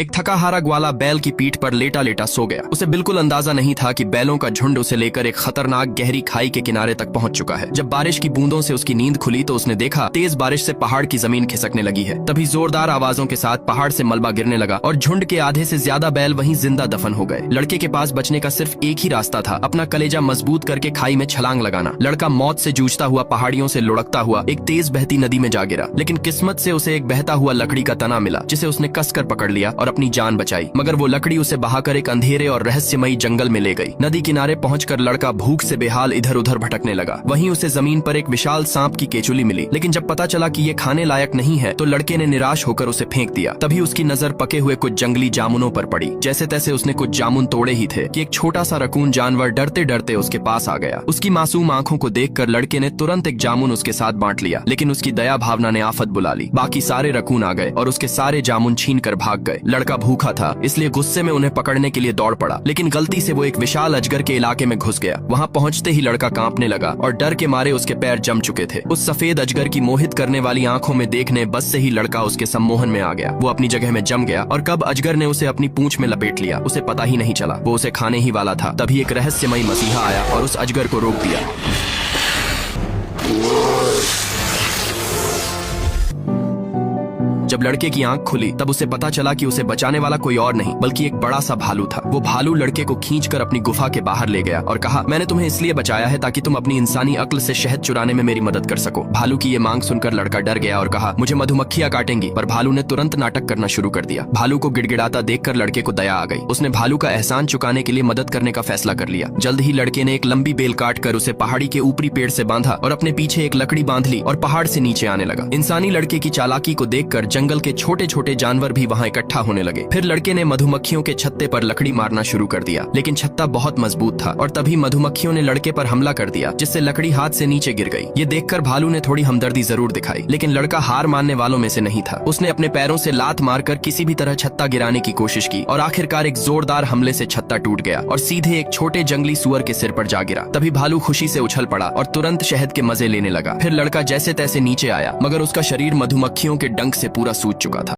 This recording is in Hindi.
एक थका हारा ग्वाला बैल की पीठ पर लेटा लेटा सो गया। उसे बिल्कुल अंदाजा नहीं था कि बैलों का झुंड उसे लेकर एक खतरनाक गहरी खाई के किनारे तक पहुंच चुका है। जब बारिश की बूंदों से उसकी नींद खुली तो उसने देखा तेज बारिश से पहाड़ की जमीन खिसकने लगी है। तभी जोरदार आवाजों के साथ पहाड़ से मलबा गिरने लगा और झुंड के आधे से ज्यादा बैल वहीं जिंदा दफन हो गए। लड़के के पास बचने का सिर्फ एक ही रास्ता था, अपना कलेजा मजबूत करके खाई में छलांग लगाना। लड़का मौत से जूझता हुआ पहाड़ियों से लुढ़कता हुआ एक तेज बहती नदी में जा गिरा, लेकिन किस्मत से उसे एक बहता हुआ लकड़ी का तना मिला जिसे उसने कसकर पकड़ लिया और अपनी जान बचाई। मगर वो लकड़ी उसे बहाकर एक अंधेरे और रहस्यमयी जंगल में ले गई। नदी किनारे पहुंचकर लड़का भूख से बेहाल इधर उधर भटकने लगा। वहीं उसे जमीन पर एक विशाल सांप की केचुली मिली, लेकिन जब पता चला कि ये खाने लायक नहीं है तो लड़के ने निराश होकर उसे फेंक दिया। तभी उसकी नजर पके हुए कुछ जंगली जामुनों पर पड़ी। जैसे तैसे उसने कुछ जामुन तोड़े ही थे कि एक छोटा सा रकून जानवर डरते डरते उसके पास आ गया। उसकी मासूम आंखों को देखकर लड़के ने तुरंत एक जामुन उसके साथ बांट लिया, लेकिन उसकी दया भावना ने आफत बुला ली। बाकी सारे रकून आ गए और उसके सारे जामुन छीन कर भाग गए। लड़का भूखा था, इसलिए गुस्से में उन्हें पकड़ने के लिए दौड़ पड़ा, लेकिन गलती से वो एक विशाल अजगर के इलाके में घुस गया। वहाँ पहुँचते ही लड़का कांपने लगा और डर के मारे उसके पैर जम चुके थे। उस सफेद अजगर की मोहित करने वाली आंखों में देखने बस से ही लड़का उसके सम्मोहन में आ गया। वो अपनी जगह में जम गया और कब अजगर ने उसे अपनी पूंछ में लपेट लिया उसे पता ही नहीं चला। वो उसे खाने ही वाला था। तभी एक रहस्यमयी मसीहा आया और उस अजगर को रोक दिया। जब लड़के की आंख खुली तब उसे पता चला कि उसे बचाने वाला कोई और नहीं बल्कि एक बड़ा सा भालू था। वो भालू लड़के को खींचकर अपनी गुफा के बाहर ले गया और कहा, मैंने तुम्हें इसलिए बचाया है ताकि तुम अपनी इंसानी अक्ल से शहद चुराने में मेरी मदद कर सको। भालू की ये मांग सुनकर लड़का डर गया और कहा, मुझे मधुमक्खियां काटेंगी। पर भालू ने तुरंत नाटक करना शुरू कर दिया। भालू को गिड़गिड़ाता देखकर लड़के को दया आ गई। उसने भालू का एहसान चुकाने के लिए मदद करने का फैसला कर लिया। जल्द ही लड़के ने एक लंबी बेल काट कर उसे पहाड़ी के ऊपरी पेड़ से बांधा और अपने पीछे एक लकड़ी बांध ली और पहाड़ से नीचे आने लगा। इंसानी लड़के की चालाकी को देखकर जंगल के छोटे छोटे जानवर भी वहां इकट्ठा होने लगे। फिर लड़के ने मधुमक्खियों के छत्ते पर लकड़ी मारना शुरू कर दिया, लेकिन छत्ता बहुत मजबूत था और तभी मधुमक्खियों ने लड़के पर हमला कर दिया, जिससे लकड़ी हाथ से नीचे गिर गई। ये देखकर भालू ने थोड़ी हमदर्दी जरूर दिखाई, लेकिन लड़का हार मानने वालों में से नहीं था। उसने अपने पैरों से लात मारकर किसी भी तरह छत्ता गिराने की कोशिश की और आखिरकार एक जोरदार हमले से छत्ता टूट गया और सीधे एक छोटे जंगली सुअर के सिर पर जा गिरा। तभी भालू खुशी से उछल पड़ा और तुरंत शहद के मजे लेने लगा। फिर लड़का जैसे तैसे नीचे आया, मगर उसका शरीर मधुमक्खियों के डंक से पूरा सूज चुका था।